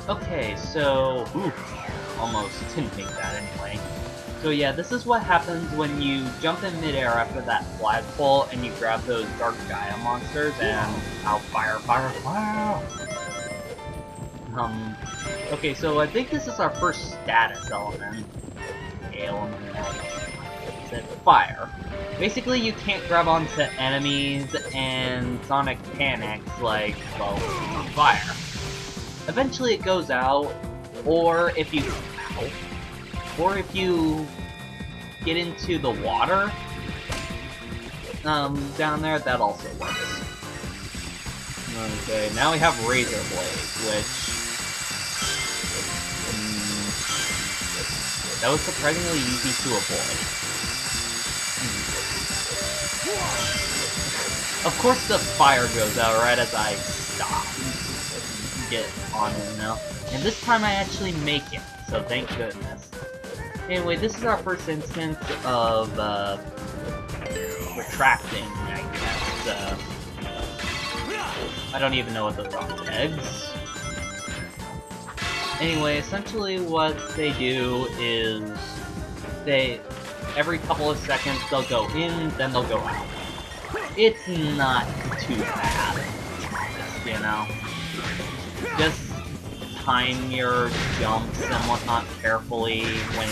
Okay, so... Oof, almost didn't make that anyway. So yeah, this is what happens when you jump in midair after that flagpole and you grab those Dark Gaia monsters and... Ow, fire, fire, fire! Okay, so I think this is our first status element. Fire. Basically, you can't grab onto enemies, and Sonic panics, like, well, on fire. Eventually it goes out, or if you... Ow. Or if you get into the water, down there, that also works. Okay, now we have Razor Blade, which... that was surprisingly easy to avoid. Of course the fire goes out right as I stop. Get on it now. And this time I actually make it, so thank goodness. Anyway, this is our first instance of, retracting, I guess. I don't even know what those are. Eggs? Anyway, essentially what they do is every couple of seconds they'll go in, then they'll go out. It's not too bad, you know? Just time your jumps and whatnot carefully when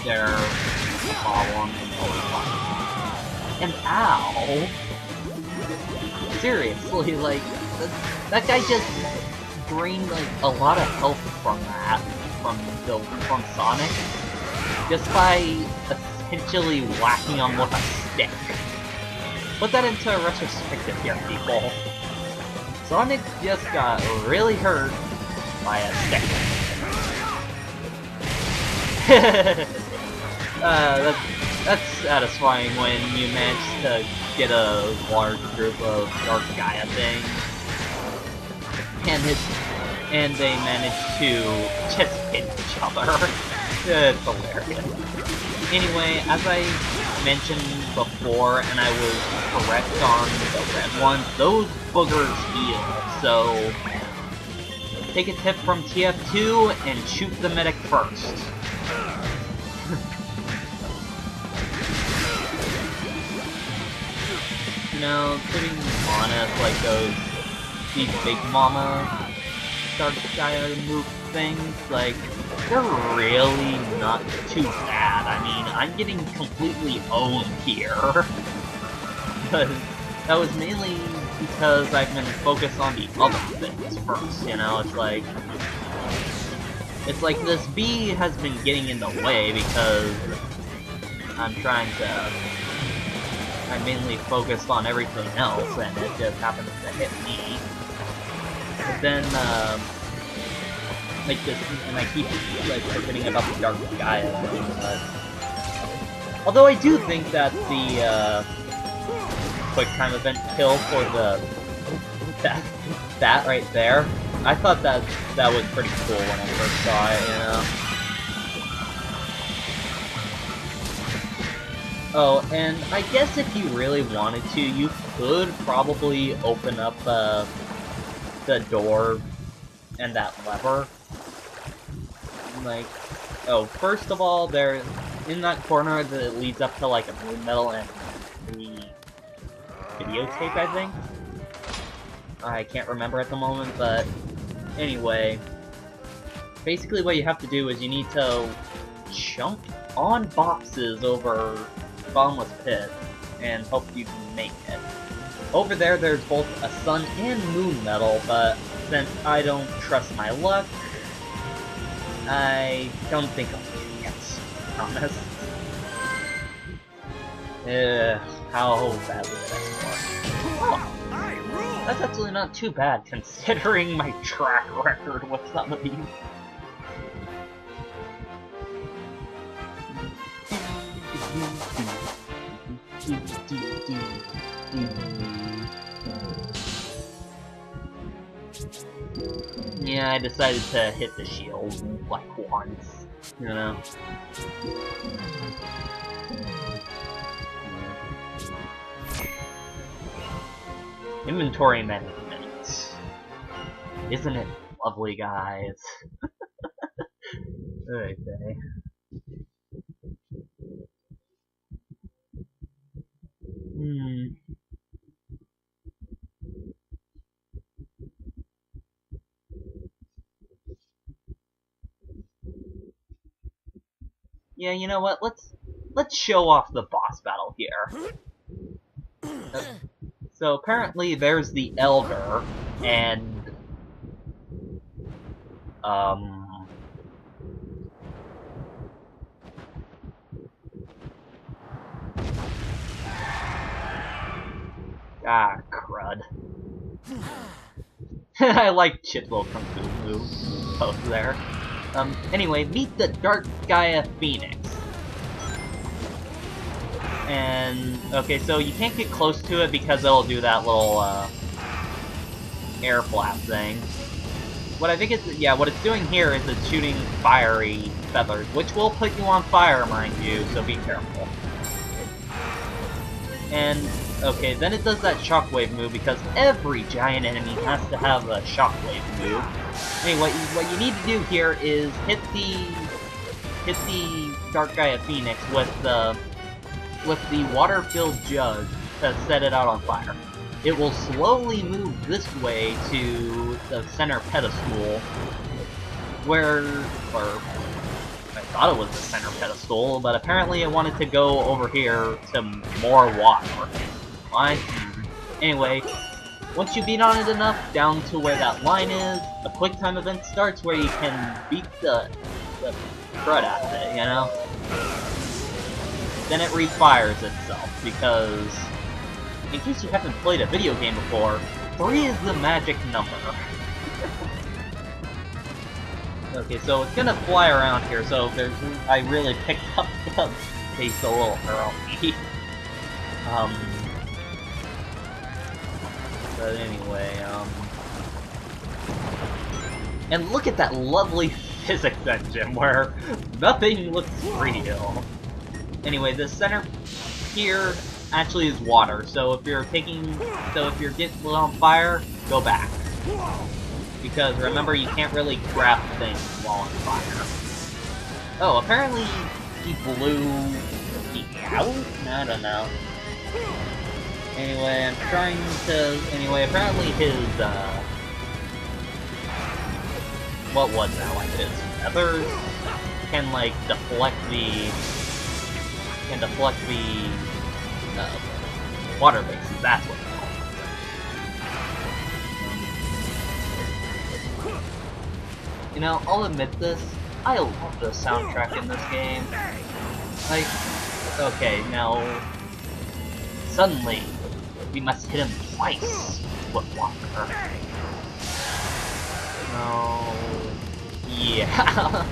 they're a problem and and ow! Seriously, like, that guy just drained, like, a lot of health from that, from Sonic, just by essentially whacking him with a stick. Put that into a retrospective here, people. Sonic just got really hurt by a stick. That's satisfying when you manage to get a large group of Dark Gaia things, and they manage to just hit each other. It's hilarious. Anyway, as I mentioned before, and I was correct on the red ones, those boogers heal, so take a tip from TF2 and shoot the medic first. You know, to be honest, like these Big Mama Dark Gaia move things, like, they're really not too bad. I mean, I'm getting completely owned here. But that was mainly because I've been focused on the other things first, you know? It's like this bee has been getting in the way because I'm mainly focused on everything else, and it just happens to hit me. But then, like this, and I keep like forgetting about the Dark Gaia thing, but although I do think that the quick time event kill for the that right there, I thought that was pretty cool when I first saw it, you know. Oh, and I guess if you really wanted to, you could probably open up the door and that lever. Like, oh, first of all, there, in that corner that leads up to, like, a moon metal and the videotape, I think? I can't remember at the moment, but anyway. Basically what you have to do is you need to jump on boxes over Bottomless Pit and hope you can make it. Over there, there's both a sun and moon metal, but since I don't trust my luck, I don't think I'll make it. Promise. How bad was that score? Oh, that's actually not too bad considering my track record with some of these. Yeah, I decided to hit the shield like once, you know. Inventory management. Isn't it lovely guys. Okay. Hmm. Yeah, you know what? Let's show off the boss battle here. So apparently there's the Elder, and crud. I like Chip's little kung fu move post there. Anyway, meet the Dark Gaia Phoenix. And, okay, so you can't get close to it because it'll do that little, air blast thing. What I think it's, yeah, what it's doing here is it's shooting fiery feathers, which will put you on fire, mind you, so be careful. And, okay, then it does that shockwave move, because every giant enemy has to have a shockwave move. Anyway, what you need to do here is hit the Dark Gaia Phoenix with the water-filled jug to set it out on fire. It will slowly move this way to the center pedestal, or I thought it was the center pedestal, but apparently it wanted to go over here to more water. Why? Anyway, once you beat on it enough, down to where that line is, a quick time event starts where you can beat the crud out of it, you know? Then it refires itself, because, in case you haven't played a video game before, 3 is the magic number. Okay, so it's gonna fly around here, so I really picked up the pace a little early. But anyway, and look at that lovely physics engine where nothing looks real. Anyway, the center here actually is water, so if you're getting lit on fire, go back. Because remember, you can't really grab things while on fire. Oh, apparently he blew me out? I don't know. Anyway, apparently his, what was that, like his feathers can, like, deflect the water bases, that's what it's called. You know, I'll admit this, I love the soundtrack in this game. Like, okay, now, suddenly, we must hit him twice with water. Oh, yeah.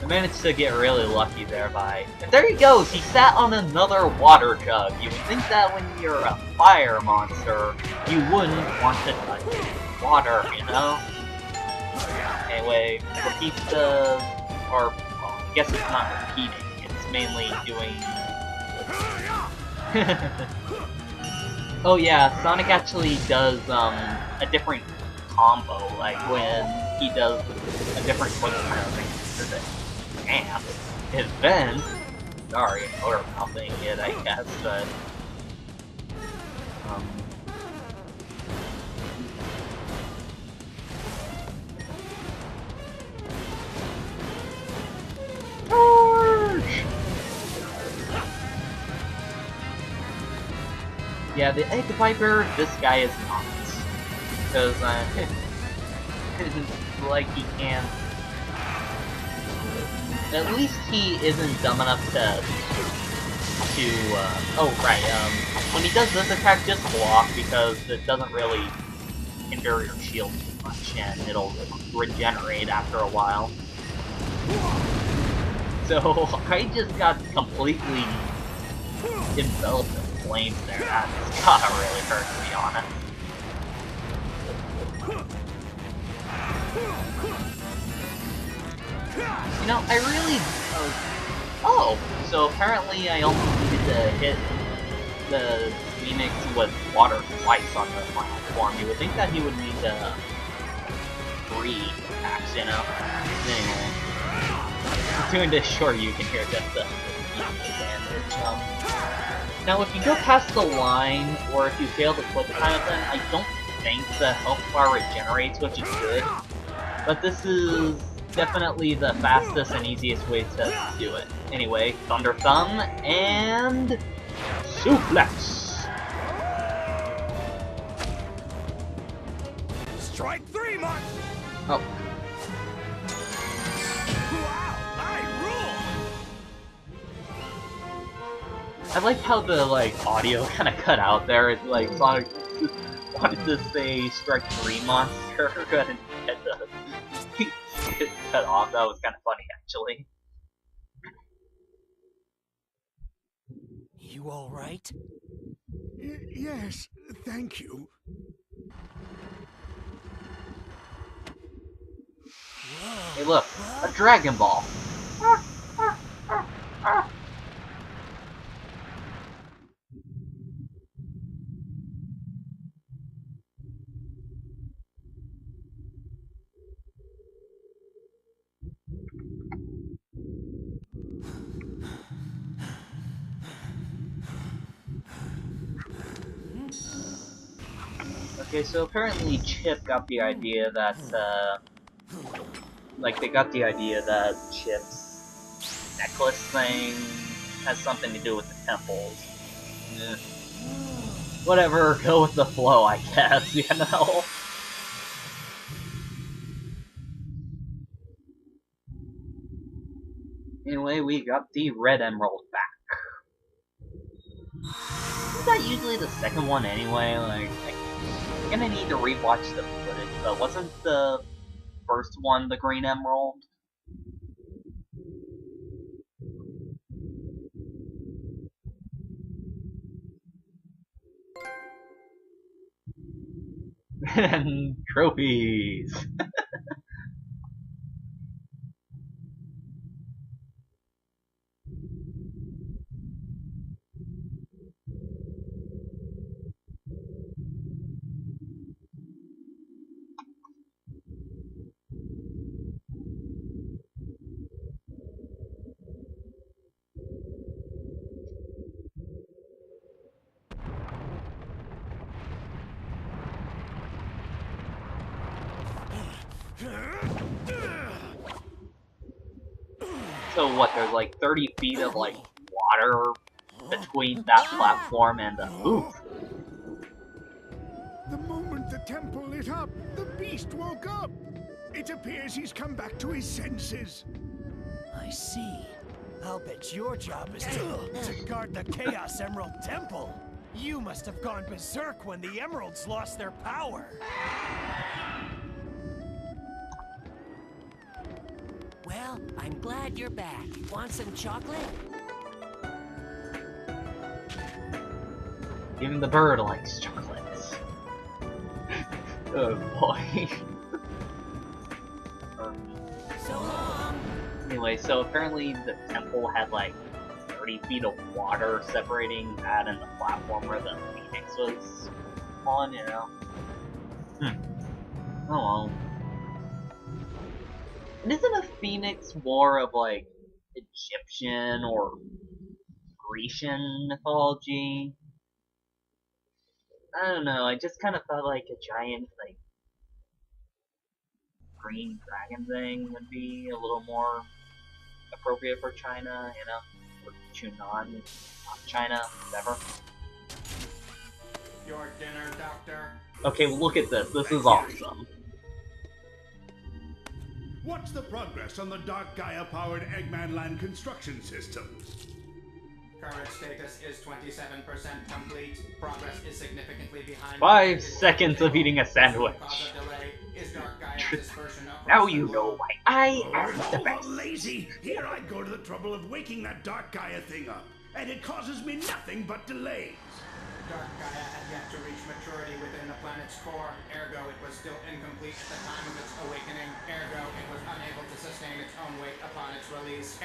I managed to get really lucky there and there he goes! He sat on another water jug! You would think that when you're a fire monster, you wouldn't want to touch water, you know? Anyway, repeat well, I guess it's not repeating, it's mainly doing... Oh yeah, Sonic actually does, a different combo, like when he does a different quick thing. And event, sorry, or nothing yet, I guess, but Charge! Yeah, the Egg Viper, this guy is not, because it's like he can't. At least he isn't dumb enough oh right, when he does this attack, just block, because it doesn't really hinder your shield too much, and it'll regenerate after a while. So, I just got completely enveloped in flames there. That's gotta really hurt, to be honest. You know, I really... Oh, so apparently I only needed to hit the Phoenix with water twice on the final form. You would think that he would need to free attacks, you know? Anyway. Doing this short, you can hear just the damage. Now, if you go past the line, or if you fail the quick time of them, I don't think the health bar regenerates, which is good. But this is definitely the fastest and easiest way to do it. Anyway, Thunder Thumb, and... Suplex! Strike 3, Mark! Oh. Wow, I rule! I like how the, like, audio kind of cut out there. It's like, Sonic wanted to say Strike 3 monster, and had to cut off. That was kind of funny, actually. You alright? Yes, thank you. Whoa. Hey, look, a Dragon Ball. Okay, so apparently Chip got the idea that, like, they got the idea that Chip's necklace thing has something to do with the temples. Eh. Whatever, go with the flow, I guess, you know? Anyway, we got the Red Emerald back. Isn't that usually the second one anyway? Like, I'm gonna need to rewatch the footage, but wasn't the first one the Green Emerald? And trophies! So what, there's like 30 feet of like water between that platform and the oof. The moment the temple lit up, the beast woke up. It appears he's come back to his senses. I see. I'll bet your job is to guard the Chaos Emerald Temple. You must have gone berserk when the emeralds lost their power. Well, I'm glad you're back. Want some chocolate? Even the bird likes chocolates. Oh boy. So long! Anyway, so apparently the temple had like 30 feet of water separating that and the platform where the Phoenix was on, you know? Oh well. And isn't a Phoenix more of like Egyptian or Grecian mythology? I don't know, I just kind of thought like a giant, like, green dragon thing would be a little more appropriate for China, you know? Or Chunan, not China, whatever. Your dinner, Doctor. Okay, look at this, this is awesome. What's the progress on the Dark Gaia-powered Eggman Land construction system? Current status is 27% complete. Progress is significantly behind. 5 seconds of eating a sandwich. Cause of delay is Dark Gaia dispersion across Now the you know globe. why I am the Oh, best. lazy! Here I go to the trouble of waking that Dark Gaia thing up, and it causes me nothing but delays. Dark Gaia had yet to reach maturity within the planet's core, ergo it was still incomplete at the time of its awakening, ergo it was unable to sustain its own weight upon its release.